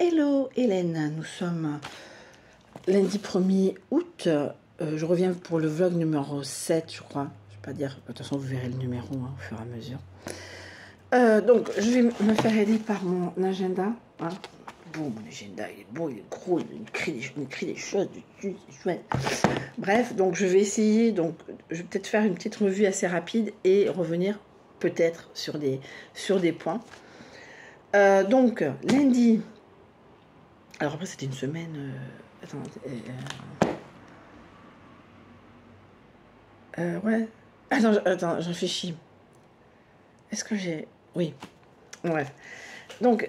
Hello Hélène, nous sommes lundi 1er août. Je reviens pour le vlog numéro 7, je crois. Je ne vais pas dire, de toute façon vous verrez le numéro hein, au fur et à mesure. Donc je vais me faire aider par mon agenda. Hein. Bon, mon agenda il est beau, il est gros, il écrit des choses dessus, c'est chouette. Bref, donc je vais essayer, donc je vais peut-être faire une petite revue assez rapide et revenir peut-être sur des points. Donc lundi. Alors après c'était une semaine. Attends. Ouais. Attends, je réfléchis. Est-ce que j'ai. Oui. Bref. Donc.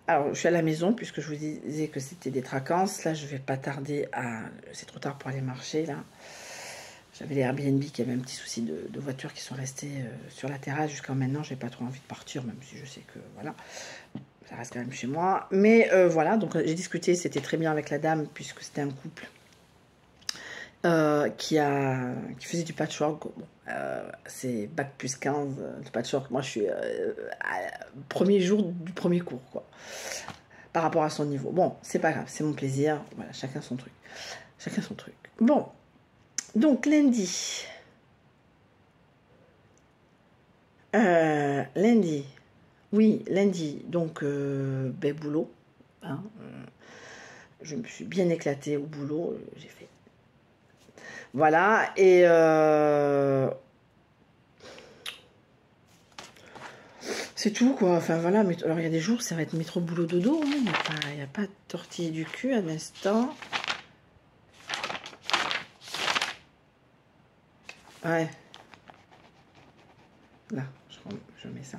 Alors je suis à la maison puisque je vous disais que c'était des vacances. Là je vais pas tarder à. C'est trop tard pour aller marcher là. J'avais les Airbnb qui avaient un petit souci de voitures qui sont restées sur la terrasse jusqu'à maintenant. J'ai pas trop envie de partir, même si je sais que voilà, ça reste quand même chez moi. Mais voilà, donc j'ai discuté, c'était très bien avec la dame puisque c'était un couple qui faisait du patchwork. Bon, c'est bac plus 15 de patchwork. Moi, je suis premier jour du premier cours, quoi. Par rapport à son niveau. Bon, c'est pas grave, c'est mon plaisir. Voilà, chacun son truc. Chacun son truc. Bon. Donc, lundi. Lundi. Oui, lundi. Donc, boulot. Hein, je me suis bien éclatée au boulot. J'ai fait. Voilà. Et. C'est tout, quoi. Enfin, voilà. Mais, alors, il y a des jours, ça va être métro boulot dodo. Hein. Il n'y a pas de tortiller du cul à l'instant. Ouais. Là, je mets ça.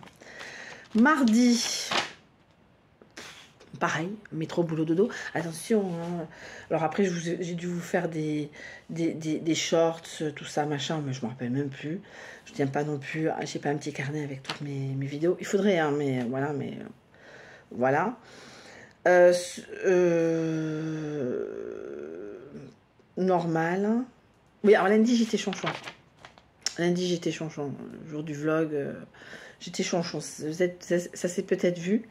Mardi. Pareil, métro, boulot, dodo. Attention. Hein. Alors après, j'ai dû vous faire des shorts, tout ça, machin, mais je ne me rappelle même plus. Je tiens pas non plus. J'ai pas un petit carnet avec toutes mes vidéos. Il faudrait, hein, mais voilà. Voilà. Normal. Oui, alors lundi, j'étais chonchon. Lundi, j'étais chonchon. Le jour du vlog, j'étais chonchon. Ça s'est peut-être vu.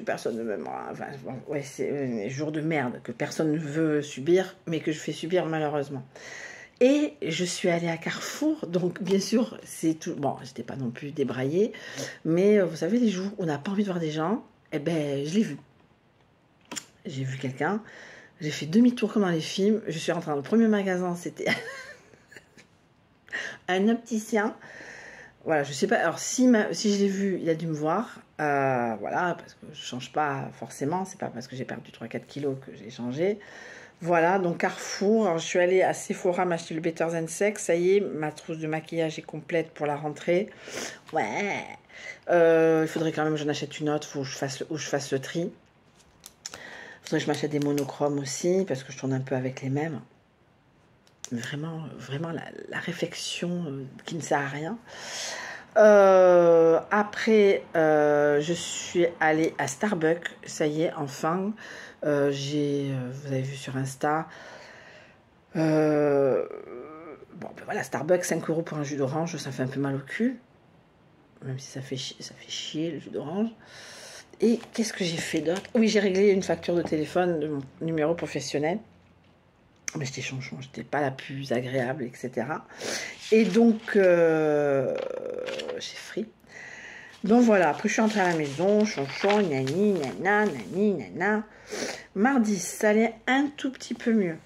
Personne ne m'aimera. Enfin, ouais, c'est un jour de merde que personne ne veut subir, mais que je fais subir malheureusement. Et je suis allée à Carrefour, donc bien sûr, c'est tout. Bon, j'étais pas non plus débraillée, mais vous savez, les jours où on n'a pas envie de voir des gens, eh ben, je l'ai vu. J'ai vu quelqu'un. J'ai fait demi-tour comme dans les films. Je suis rentrée dans le premier magasin, c'était un opticien. Voilà, je sais pas. Alors, si je l'ai vu, il a dû me voir. Voilà, parce que je change pas forcément. C'est pas parce que j'ai perdu 3-4 kilos que j'ai changé. Voilà, donc Carrefour. Alors, je suis allée à Sephora m'acheter le Better Than Sex. Ça y est, ma trousse de maquillage est complète pour la rentrée. Ouais. Il faudrait quand même que j'en achète une autre. Faut que je fasse le tri. Il faudrait que je m'achète des monochromes aussi, parce que je tourne un peu avec les mêmes. Mais vraiment la réflexion qui ne sert à rien. Après, je suis allée à Starbucks. Ça y est, enfin. Vous avez vu sur Insta. Bon, ben voilà, Starbucks, 5 € pour un jus d'orange, ça fait un peu mal au cul. Même si ça fait chier le jus d'orange. Et qu'est-ce que j'ai fait d'autre? Oui, j'ai réglé une facture de téléphone de mon numéro professionnel. Mais j'étais chonchon, j'étais pas la plus agréable, etc. Et donc, j'ai free. Donc voilà, après je suis rentrée à la maison, chonchon, nani, nana, nani, nana. Mardi, ça allait un tout petit peu mieux.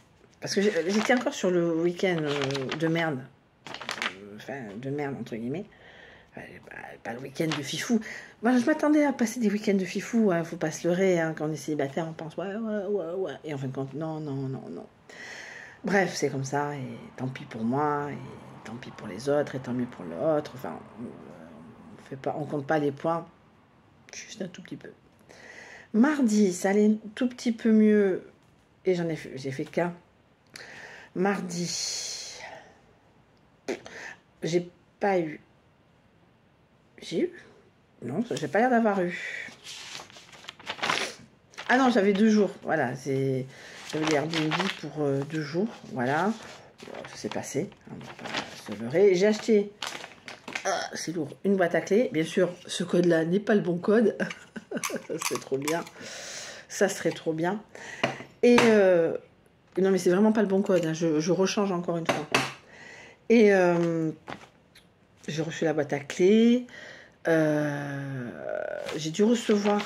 Parce que j'étais encore sur le week-end de merde. Enfin, de merde, entre guillemets. Pas le week-end de fifou. Moi, je m'attendais à passer des week-ends de fifou. Hein, faut pas se leurrer. Hein, quand on est célibataire, on pense ouais. Et en fin de compte, non. Bref, c'est comme ça. Et tant pis pour moi. Et tant pis pour les autres. Et tant mieux pour l'autre. Enfin, on compte pas les points. Juste un tout petit peu. Mardi, ça allait un tout petit peu mieux. Et j'ai fait qu'un. Mardi, j'ai pas eu. J'ai eu? Non, j'ai pas l'air d'avoir eu. Ah non, j'avais 2 jours. Voilà, j'avais des Airbnb pour 2 jours. Voilà, ça s'est passé. On va pas se leurrer. J'ai acheté c'est lourd. Une boîte à clés. Bien sûr, ce code-là n'est pas le bon code. Ça serait trop bien. Ça serait trop bien. Et non, mais c'est vraiment pas le bon code. Hein. Je rechange encore une fois. Et j'ai reçu la boîte à clés. J'ai dû recevoir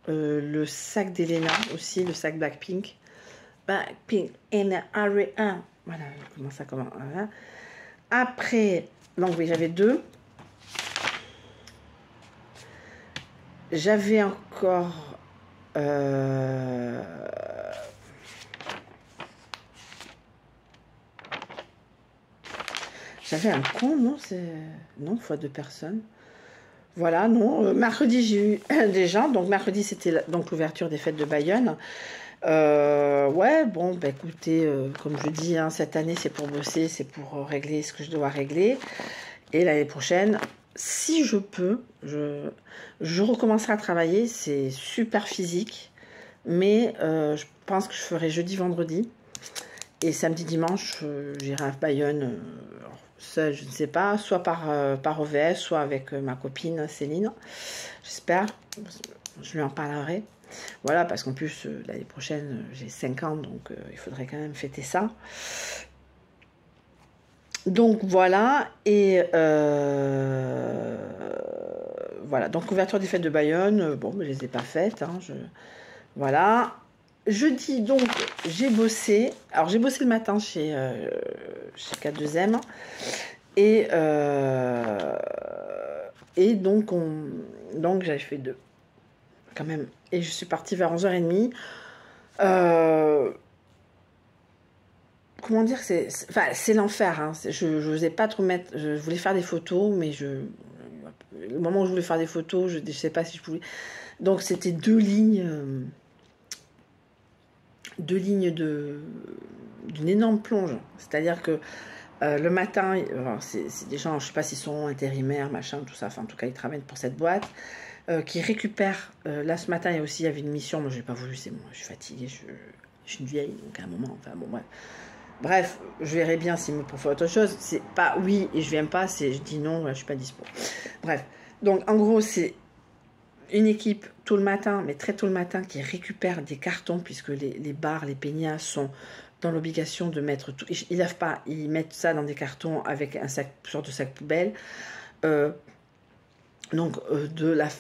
le sac d'Elena aussi, le sac Blackpink. Blackpink NRE1. Voilà, comment ça commence. Voilà. Après, donc oui, j'avais 2. J'avais encore j'avais un con, non, c'est non, fois 2 personnes. Voilà, non. Mercredi, j'ai eu des gens. Donc mercredi, c'était donc l'ouverture des fêtes de Bayonne. Ouais, bon, bah écoutez, comme je dis, hein, cette année, c'est pour bosser, c'est pour régler ce que je dois régler. Et l'année prochaine, si je peux, je recommencerai à travailler. C'est super physique, mais je pense que je ferai jeudi, vendredi. Et samedi, dimanche, j'irai à Bayonne, seule, je ne sais pas, soit par OVS, soit avec ma copine Céline. J'espère, je lui en parlerai. Voilà, parce qu'en plus, l'année prochaine, j'ai 5 ans, donc il faudrait quand même fêter ça. Donc voilà, et voilà, donc ouverture des fêtes de Bayonne, bon, mais je les ai pas faites, hein, voilà. Jeudi, donc, j'ai bossé, alors j'ai bossé le matin chez K2M, et donc, j'avais fait 2, quand même, et je suis partie vers 11h30, comment dire, c'est l'enfer. Hein. Je n'osais pas trop mettre. Je voulais faire des photos, mais le moment où je voulais faire des photos, je ne sais pas si je pouvais. Donc c'était 2 lignes, d'une énorme plonge. C'est-à-dire que le matin, c'est des gens, je ne sais pas s'ils sont intérimaires, machin, tout ça. Enfin, en tout cas, ils travaillent pour cette boîte. Qui récupèrent. Là, ce matin, il y avait une mission. Moi, je n'ai pas voulu. C'est moi, je suis fatiguée. Je suis une vieille, donc à un moment. Enfin, bon, bref. Bref, je verrai bien s'il me pour faire autre chose. C'est pas oui et je viens pas, c'est je dis non, je suis pas dispo. Bref, donc en gros, c'est une équipe tôt le matin, mais très tôt le matin, qui récupère des cartons, puisque les bars, les peñas sont dans l'obligation de mettre tout. Ils lavent pas, ils mettent ça dans des cartons avec un sac, sorte de sac poubelle. Donc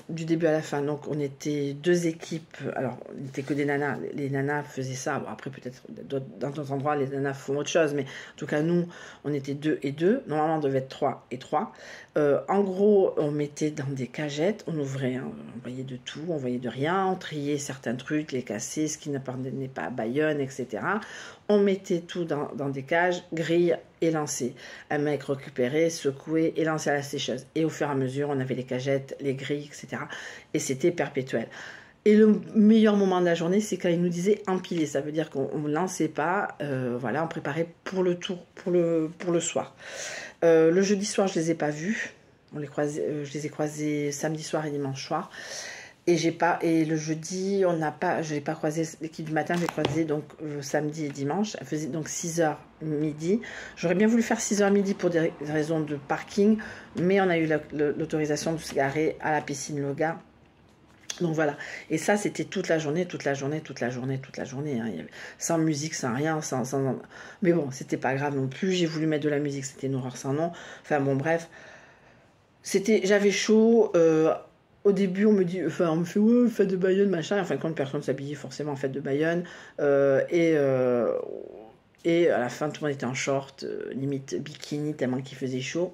du début à la fin, donc on était 2 équipes, alors on n'était que des nanas, les nanas faisaient ça, bon, après peut-être dans d'autres endroits les nanas font autre chose, mais en tout cas nous on était 2 et 2, normalement on devait être 3 et 3. En gros on mettait dans des cagettes, on ouvrait, hein, on voyait de tout, on voyait de rien, on triait certains trucs, les casser, ce qui n'appartenait pas à Bayonne, etc. On mettait tout dans des cages, grille et lancer. Un mec récupérait, secouait et lançait à la sécheuse. Et au fur et à mesure, on avait les cagettes, les grilles, etc. Et c'était perpétuel. Et le meilleur moment de la journée, c'est quand il nous disait empiler. Ça veut dire qu'on ne lançait pas, voilà, on préparait pour le tour, pour le soir. Le jeudi soir, je ne les ai pas vus. Je les ai croisés samedi soir et dimanche soir. Et le jeudi, je n'ai pas croisé l'équipe du matin, j'ai croisé donc samedi et dimanche. Elle faisait donc 6h midi. J'aurais bien voulu faire 6h midi pour des raisons de parking, mais on a eu l'autorisation de se garer à la piscine Loga. Donc voilà. Et ça, c'était toute la journée. Hein. Sans musique, sans rien, mais bon, c'était pas grave non plus. J'ai voulu mettre de la musique, c'était une horreur sans nom. Enfin bon, bref. J'avais chaud. Au début, on me fait ouais, fête de Bayonne, machin. Enfin, quand personne s'habillait forcément en fête de Bayonne. Et à la fin, tout le monde était en short, limite bikini, tellement qu'il faisait chaud.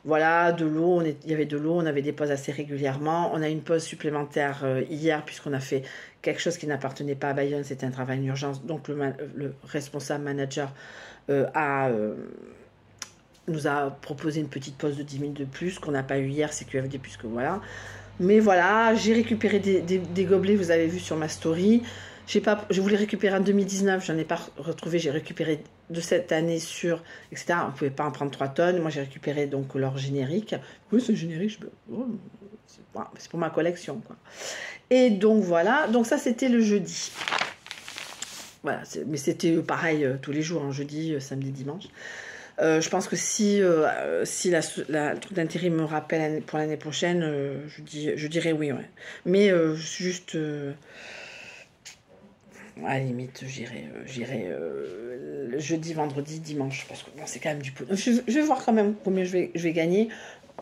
Voilà, de l'eau, il y avait de l'eau, on avait des pauses assez régulièrement. On a eu une pause supplémentaire hier, puisqu'on a fait quelque chose qui n'appartenait pas à Bayonne, c'était un travail en urgence. Donc le responsable manager nous a proposé une petite pause de 10 minutes de plus, qu'on n'a pas eu hier, c'est QFD, puisque voilà. Mais voilà, j'ai récupéré des gobelets, vous avez vu sur ma story. Je voulais récupérer en 2019, j'en ai pas retrouvé, j'ai récupéré de cette année etc. On ne pouvait pas en prendre 3 tonnes. Moi, j'ai récupéré donc leur générique. Oui, c'est générique, c'est pour ma collection, quoi. Et donc voilà, donc ça c'était le jeudi. Voilà, mais c'était pareil tous les jours, hein, jeudi, samedi, dimanche. Je pense que si le truc d'intérim me rappelle pour l'année prochaine, je dirais oui, ouais. Mais juste, à la limite, j'irai jeudi, vendredi, dimanche, parce que bon, c'est quand même du peu. Je vais voir quand même combien je vais gagner.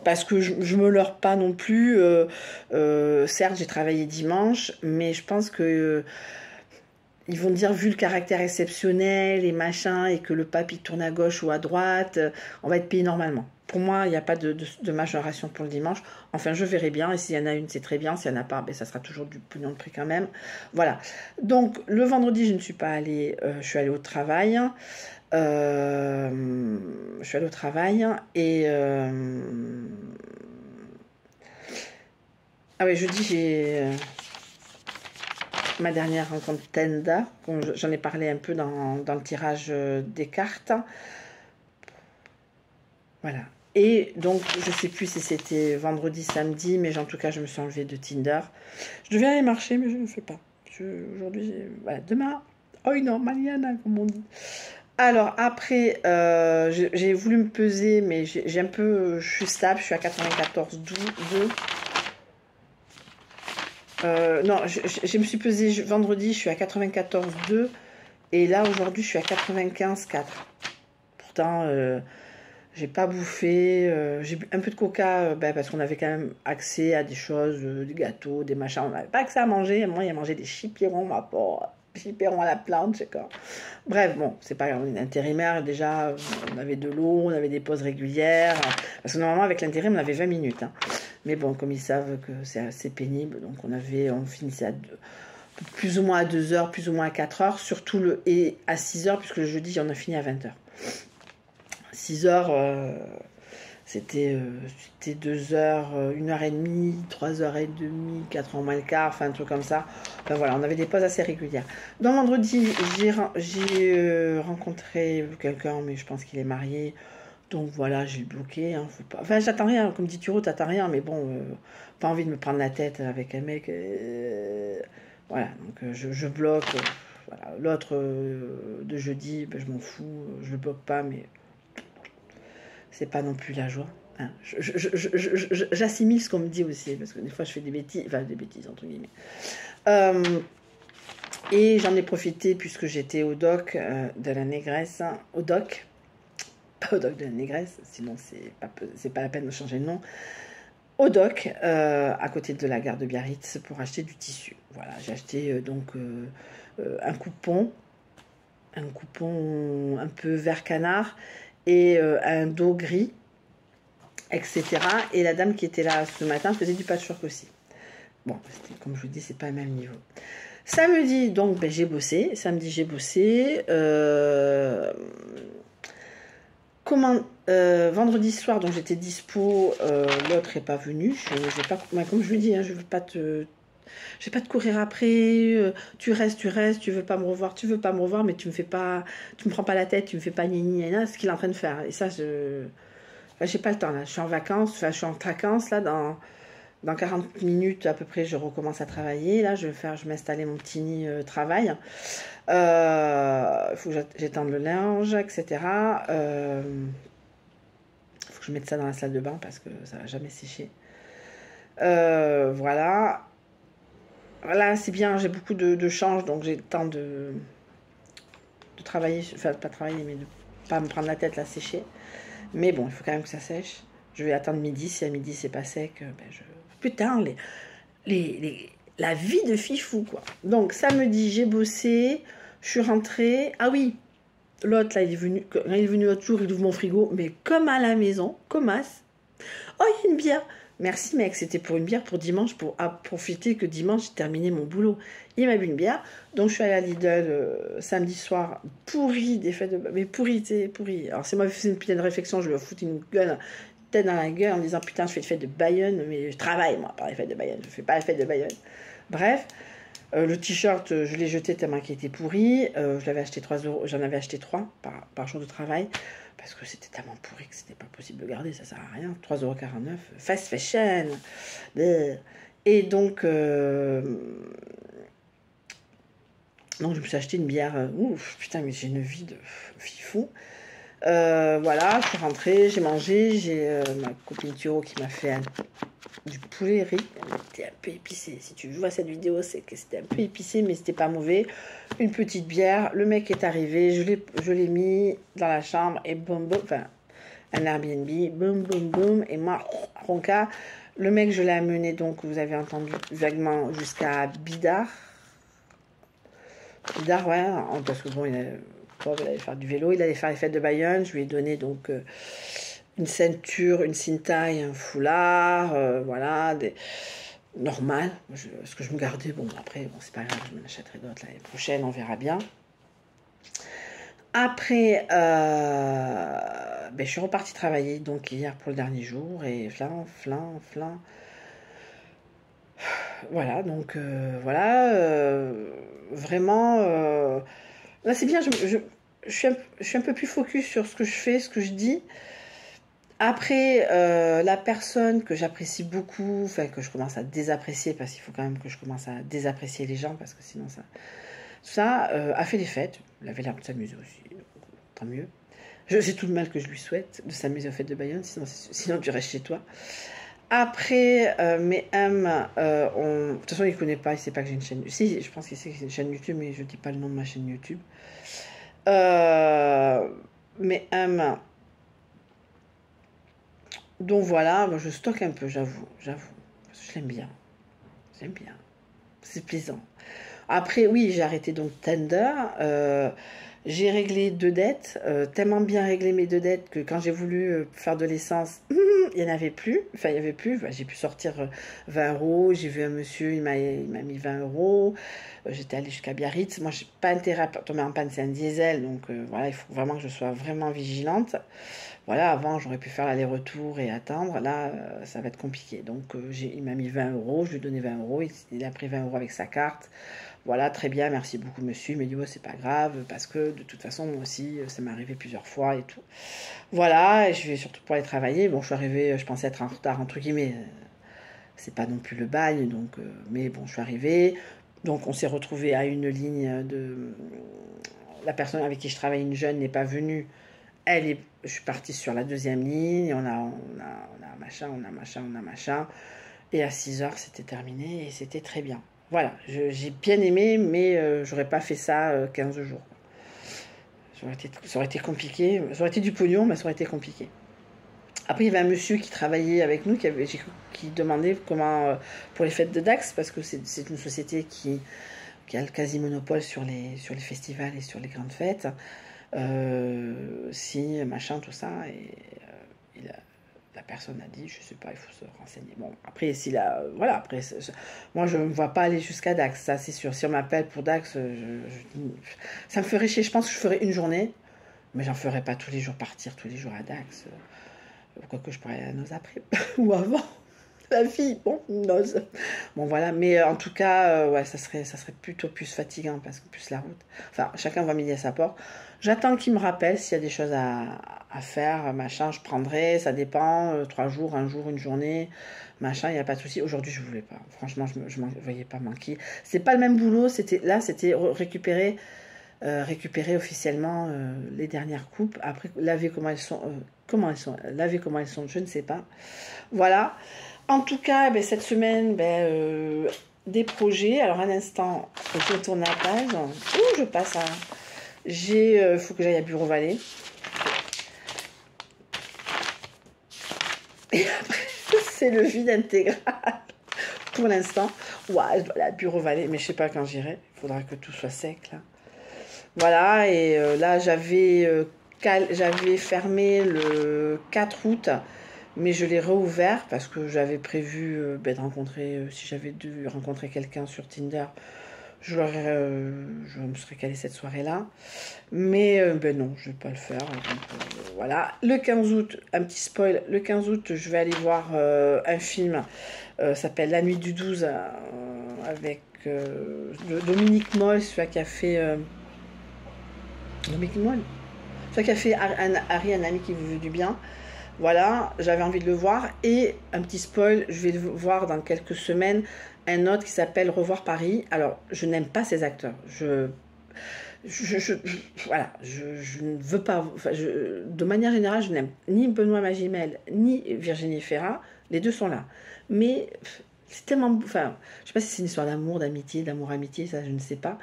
Parce que je me leurre pas non plus. Certes, j'ai travaillé dimanche, mais je pense que ils vont dire, vu le caractère exceptionnel et machin, et que le pape il tourne à gauche ou à droite, on va être payé normalement. Pour moi, il n'y a pas de majoration pour le dimanche. Enfin, je verrai bien. Et s'il y en a une, c'est très bien. S'il n'y en a pas, ben, ça sera toujours du pognon de prix quand même. Voilà. Donc, le vendredi, je ne suis pas allée. Je suis allée au travail. Je suis allée au travail. Et... ah oui, jeudi, j'ai... ma dernière rencontre Tenda, j'en ai parlé un peu dans le tirage des cartes. Voilà. Et donc, je sais plus si c'était vendredi, samedi, mais en tout cas, je me suis enlevée de Tinder. Je devais aller marcher, mais je ne le fais pas. Aujourd'hui, voilà, demain, oh non, mañana, comme on dit. Alors, après, j'ai voulu me peser, mais j'ai un peu, je suis stable, je suis à 94,2. Non, je me suis pesée vendredi, je suis à 94,2. Et là, aujourd'hui, je suis à 95,4. Pourtant, j'ai pas bouffé. J'ai bu un peu de coca parce qu'on avait quand même accès à des choses, des gâteaux, des machins. On n'avait pas accès à manger. Moi, il a mangé des chipirons, ma pauvre. Chipirons à la plante, je sais quoi. Bref, bon, c'est pas grave. On est intérimaire. Déjà, on avait de l'eau, on avait des pauses régulières. Parce que normalement, avec l'intérim, on avait 20 minutes. Hein. Mais bon, comme ils savent que c'est assez pénible, donc on finissait plus ou moins à 2 heures, plus ou moins à 4 heures, surtout et à 6 heures, puisque le jeudi, on a fini à 20 heures. 6 heures, c'était 2 heures, 1h30, 3h30, 4h moins le quart, enfin un truc comme ça. Enfin voilà, on avait des pauses assez régulières. Donc vendredi, j'ai rencontré quelqu'un, mais je pense qu'il est marié. Donc voilà, j'ai bloqué. Hein, faut pas... Enfin, j'attends rien. Comme dit Turo, t'attends rien. Mais bon, pas envie de me prendre la tête avec un mec. Voilà, donc je bloque. Voilà. L'autre de jeudi, ben, je m'en fous. Je le bloque pas, mais c'est pas non plus la joie. Hein. J'assimile ce qu'on me dit aussi. Parce que des fois, je fais des bêtises. Enfin, des bêtises, entre guillemets. Et j'en ai profité puisque j'étais au doc de la négresse. Au doc. Pas au doc de la négresse, sinon c'est pas la peine de changer de nom. Au doc, à côté de la gare de Biarritz, pour acheter du tissu. Voilà, j'ai acheté un coupon un peu vert canard et un dos gris, etc. Et la dame qui était là ce matin faisait du patchwork aussi. Bon, comme je vous dis, c'est pas le même niveau. Samedi, donc, ben, j'ai bossé. Samedi, j'ai bossé. Vendredi soir, donc j'étais dispo, l'autre n'est pas venu. Comme je lui dis, hein, je ne vais pas te courir après. Tu restes, tu veux pas me revoir, mais tu me prends pas la tête, tu me fais pas ni ce qu'il est en train de faire. Et ça, j'ai pas le temps là. Je suis en vacances, je suis en vacances là dans 40 minutes à peu près, je recommence à travailler. Là, je vais m'installer mon petit nid travail. Il faut que j'étende le linge, etc. Il faut que je mette ça dans la salle de bain parce que ça va jamais sécher. Voilà. Voilà, c'est bien, j'ai beaucoup de change, donc j'ai le temps de travailler, enfin pas travailler, mais de pas me prendre la tête là, sécher. Mais bon, il faut quand même que ça sèche. Je vais attendre midi, si à midi c'est pas sec, putain, la vie de fifou, quoi. Donc, samedi, j'ai bossé, je suis rentrée. Ah oui, l'autre, là, quand il est venu l'autre jour, il ouvre mon frigo, mais comme à la maison, comme as. Oh, il y a une bière. Merci, mec, c'était pour une bière pour dimanche, pour profiter que dimanche, j'ai terminé mon boulot. Il m'a bu une bière. Donc, je suis allée à Lidl samedi soir, pourri des fêtes de... Mais pourri, tu pourri. Alors, c'est moi qui faisais une putain de réflexion, je lui ai foutu une gueule tête dans la gueule en me disant putain je fais les fêtes de Bayonne, mais je travaille moi par les fêtes de Bayonne, je fais pas les fêtes de Bayonne. Bref, le t-shirt je l'ai jeté tellement qu'il était pourri, je l'avais acheté 3 euros, j'en avais acheté 3 par jour de travail parce que c'était tellement pourri que c'était pas possible de garder, ça sert à rien. 3,49 €, fast fashion. Et donc je me suis acheté une bière. Ouf, putain, mais j'ai une vie de fifou. Voilà, je suis rentrée, j'ai mangé, j'ai ma copine Thuro qui m'a fait du poulet riz. C'était un peu épicé. Si tu vois cette vidéo, c'est que c'était un peu épicé, mais c'était pas mauvais. Une petite bière. Le mec est arrivé, je l'ai mis dans la chambre et boum boum, enfin un Airbnb, boum boum boum, et moi ronca. Le mec, je l'ai amené donc, vous avez entendu vaguement, jusqu'à Bidart. Bidart, ouais, parce que bon, il allait faire du vélo, il allait faire les fêtes de Bayonne. Je lui ai donné donc une ceinture, une cintaille, un foulard, voilà, normal. Ce que je me gardais, bon, après, bon, c'est pas grave, je m'en achèterai d'autres l'année prochaine, on verra bien. Après, je suis repartie travailler donc hier pour le dernier jour et flan. Voilà, donc voilà, vraiment, là c'est bien, je suis un peu plus focus sur ce que je fais, ce que je dis. Après, la personne que j'apprécie beaucoup, enfin que je commence à désapprécier, parce qu'il faut quand même que je commence à désapprécier les gens, parce que sinon ça a fait des fêtes. Il avait l'air de s'amuser aussi, donc, tant mieux. C'est tout le mal que je lui souhaite, de s'amuser aux fêtes de Bayonne, sinon tu restes chez toi. Après, mes M, de toute façon il ne connaît pas, il ne sait pas que j'ai une chaîne. Si, je pense qu'il sait que c'est une chaîne YouTube, mais je ne dis pas le nom de ma chaîne YouTube. Mes M... Donc voilà, moi je stocke un peu, j'avoue. Je l'aime bien. J'aime bien. C'est plaisant. Après, oui, j'ai arrêté donc Tinder. J'ai réglé 2 dettes. Tellement bien réglé mes 2 dettes que quand j'ai voulu faire de l'essence, il n'y en avait plus. Enfin, il n'y avait plus. J'ai pu sortir 20 euros. J'ai vu un monsieur, il m'a mis 20 euros. J'étais allée jusqu'à Biarritz. Moi, je n'ai pas intérêt à tomber en panne, c'est un diesel. Donc voilà, il faut vraiment que je sois vraiment vigilante. Voilà, avant, j'aurais pu faire l'aller-retour et attendre. Là, ça va être compliqué. Donc, il m'a mis 20 euros. Je lui ai donné 20 euros. Il a pris 20 euros avec sa carte. Voilà, très bien, merci beaucoup, monsieur. Il m'a dit, oh, c'est pas grave, parce que de toute façon, moi aussi, ça m'est arrivé plusieurs fois et tout. Voilà, et je vais surtout pour aller travailler. Bon, je suis arrivée, je pensais être en retard, entre guillemets. C'est pas non plus le bagne, donc, mais bon, je suis arrivée. Donc, on s'est retrouvé à une ligne de. La personne avec qui je travaille, une jeune, n'est pas venue. Je suis partie sur la 2e ligne, on a machin. Et à 6 heures, c'était terminé et c'était très bien. Voilà, j'ai bien aimé, mais j'aurais pas fait ça 15 jours. Ça aurait été compliqué. Ça aurait été du pognon, mais ça aurait été compliqué. Après, il y avait un monsieur qui travaillait avec nous, qui demandait comment, pour les fêtes de Dax, parce que c'est une société qui a le quasi-monopole sur les festivals et sur les grandes fêtes. Si, machin, tout ça, et la personne a dit, je sais pas, il faut se renseigner. Bon, après, voilà, après, moi, je ne me vois pas aller jusqu'à Dax, ça, c'est sûr. Si on m'appelle pour Dax, ça me ferait chier. Je pense que je ferais une journée, mais j'en ferais pas tous les jours, partir tous les jours à Dax. Quoique je pourrais aller à Noz après, ou avant. La vie, bon, Noz. Bon, voilà, mais en tout cas, ouais, ça serait plutôt plus fatigant, parce que plus la route. Enfin, chacun va midi à sa porte. J'attends qu'il me rappelle s'il y a des choses à faire, machin, je prendrai, ça dépend, 3 jours, un jour, une journée, machin, il n'y a pas de souci. Aujourd'hui, je ne voulais pas, franchement, je ne voyais pas manquer. C'est pas le même boulot, c'était récupérer officiellement les dernières coupes. Après, laver comment elles sont, je ne sais pas. Voilà. En tout cas, cette semaine, des projets. Alors, un instant, je tourne la page. Ouh, je passe à... faut que j'aille à Bureau Vallée. Et après, c'est le vide intégral. Pour l'instant. Ouais, je dois aller à Bureau Vallée, mais je sais pas quand j'irai. Il faudra que tout soit sec, là. Voilà, et là, j'avais fermé le 4 août, mais je l'ai réouvert parce que j'avais prévu de rencontrer, si j'avais dû rencontrer quelqu'un sur Tinder, je me serais calée cette soirée-là. Mais non, je ne vais pas le faire. Donc, voilà. Le 15 août, un petit spoil, le 15 août, je vais aller voir un film, s'appelle La Nuit du 12, avec Dominique Moll, celui qui a fait... Dominique Moll, celui qui a fait Harry, un ami qui vous veut du bien. Voilà, j'avais envie de le voir. Et un petit spoil, je vais le voir dans quelques semaines, un autre qui s'appelle Revoir Paris. Alors, je n'aime pas ces acteurs. Voilà, je ne veux pas, enfin, de manière générale, je n'aime ni Benoît Magimel, ni Virginie Fira, les deux sont là. Mais c'est tellement, enfin, je sais pas si c'est une histoire d'amour, d'amitié, d'amour-amitié, ça je ne sais pas.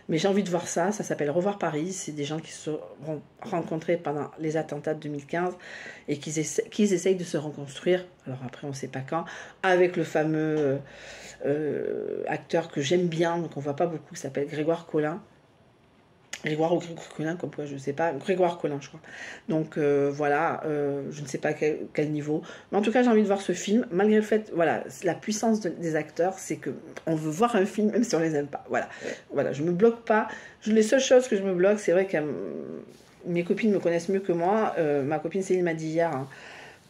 Mais j'ai envie de voir ça, ça s'appelle Revoir Paris, c'est des gens qui se sont rencontrés pendant les attentats de 2015 et qu'ils essayent de se reconstruire, alors après on ne sait pas quand, avec le fameux acteur que j'aime bien, donc on ne voit pas beaucoup, qui s'appelle Grégoire Collin. Grégoire ou Grégoire Collin, comme quoi je ne sais pas, Grégoire Collin je crois. Donc voilà, je ne sais pas quel niveau. Mais en tout cas j'ai envie de voir ce film, malgré le fait, voilà, la puissance des acteurs, c'est que on veut voir un film même si on les aime pas. Voilà, voilà, je me bloque pas. Les seules choses que je me bloque, c'est vrai que mes copines me connaissent mieux que moi. Ma copine Céline m'a dit hier hein,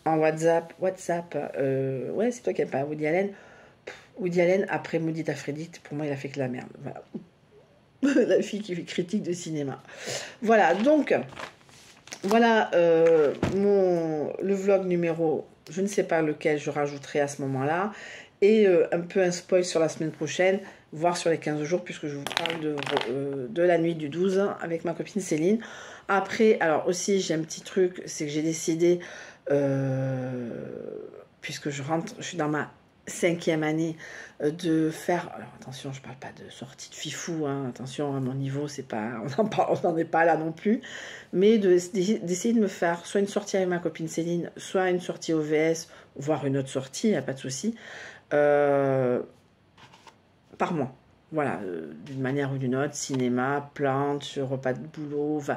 en WhatsApp, ouais c'est toi qui n'aimes pas Woody Allen. Woody Allen après Maudit Aphrodite, pour moi il a fait que la merde. Voilà. La fille qui fait critique de cinéma. Voilà, donc, voilà le vlog numéro, je ne sais pas lequel je rajouterai à ce moment-là, et un peu un spoil sur la semaine prochaine, voire sur les 15 jours, puisque je vous parle de la nuit du 12 avec ma copine Céline. Après, alors aussi, j'ai un petit truc, c'est que j'ai décidé, puisque je suis dans ma 5e année de faire, alors attention je parle pas de sortie de fifou hein, attention à mon niveau c'est pas on n'en est pas là non plus, mais d'essayer de me faire soit une sortie avec ma copine Céline, soit une sortie OVS, voire une autre sortie, y a pas de souci, par mois, voilà, d'une manière ou d'une autre, cinéma, planche, repas de boulot, enfin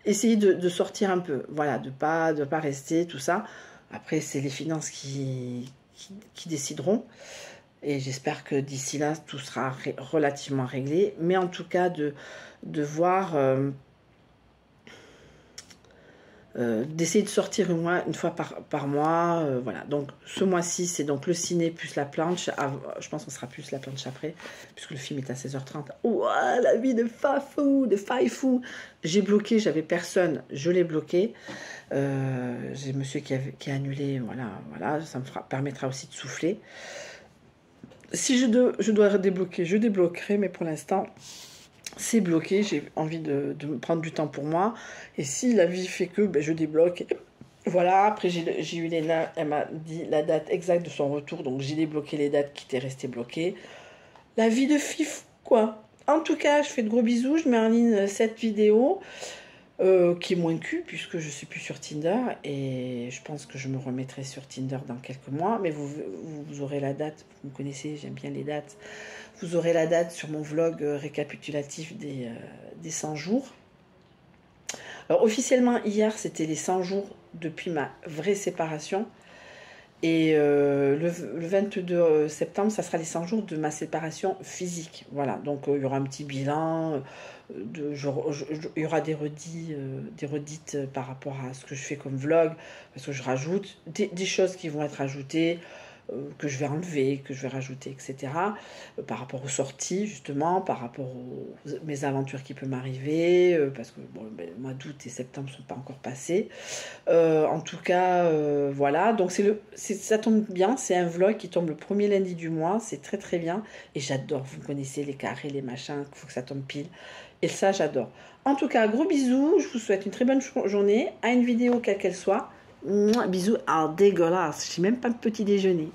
essayer de sortir un peu, voilà, de pas rester tout ça. Après c'est les finances qui décideront. Et j'espère que d'ici là, tout sera relativement réglé. Mais en tout cas, de voir... d'essayer de sortir une fois par mois. Voilà. Donc, ce mois-ci, c'est donc le ciné plus la planche. Je pense qu'on sera plus la planche après, puisque le film est à 16h30. Ouah, la vie de Faifou. J'ai bloqué, j'avais personne. Je l'ai bloqué. J'ai monsieur qui a annulé. Voilà, ça me permettra aussi de souffler. Si je dois débloquer, je débloquerai, mais pour l'instant, c'est bloqué. J'ai envie de me prendre du temps pour moi. Et si la vie fait que, ben, je débloque. Voilà, après j'ai eu Léna, elle m'a dit la date exacte de son retour, donc j'ai débloqué les dates qui étaient restées bloquées. La vie de fif, quoi. En tout cas, je fais de gros bisous, je mets en ligne cette vidéo. Qui est moins cul puisque je suis plus sur Tinder et je pense que je me remettrai sur Tinder dans quelques mois, mais vous aurez la date, vous me connaissez, j'aime bien les dates, vous aurez la date sur mon vlog récapitulatif des 100 jours. Alors officiellement hier c'était les 100 jours depuis ma vraie séparation et le 22 septembre ça sera les 100 jours de ma séparation physique, voilà, donc il y aura un petit bilan, il y aura des redites par rapport à ce que je fais comme vlog, parce que je rajoute des choses qui vont être ajoutées, que je vais enlever, que je vais rajouter, etc. Par rapport aux sorties, justement, par rapport aux mes aventures qui peuvent m'arriver, parce que bon, ben, le mois d'août et septembre ne sont pas encore passés. En tout cas, voilà, donc ça tombe bien, c'est un vlog qui tombe le premier lundi du mois, c'est très très bien, et j'adore, vous connaissez les carrés, les machins, il faut que ça tombe pile. Et ça, j'adore. En tout cas, gros bisous. Je vous souhaite une très bonne journée. À une vidéo, quelle qu'elle soit. Mouah, bisous. Ah, dégueulasse. Je n'ai même pas de petit déjeuner.